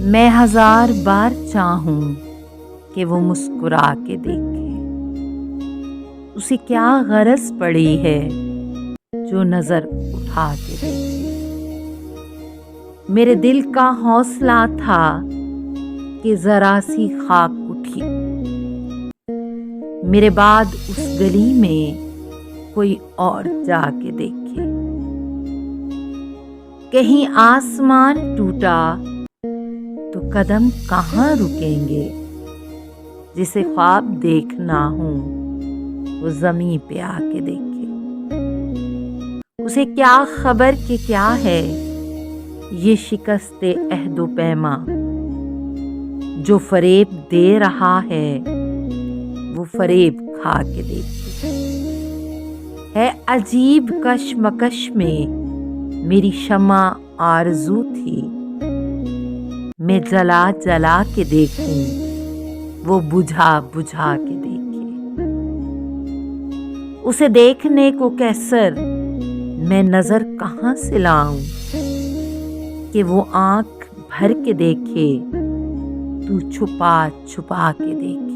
میں ہزار بار چاہوں کہ وہ مسکرا کے دیکھے، اسے کیا غرض پڑی ہے جو نظر اٹھا کے دیکھے۔ میرے دل کا حوصلہ تھا کہ ذرا سی خاک اٹھی، میرے بعد اس گلی میں کوئی اور جا کے دیکھے۔ کہیں آسمان ٹوٹا تو قدم کہاں رکیں گے، جسے خواب دیکھنا ہوں وہ زمیں پہ آ کے دیکھے۔ اسے کیا خبر کہ کیا ہے یہ شکست عہد و پیما، جو فریب دے رہا ہے وہ فریب کھا کے دیکھے۔ ہے عجیب کشمکش میں میری شمع آرزو تھی، میں جلا جلا کے دیکھوں وہ بجھا بجھا کے دیکھے۔ اسے دیکھنے کو کیسر میں نظر کہاں سے لاؤں کہ وہ آنکھ بھر کے دیکھے تو چھپا چھپا کے دیکھے۔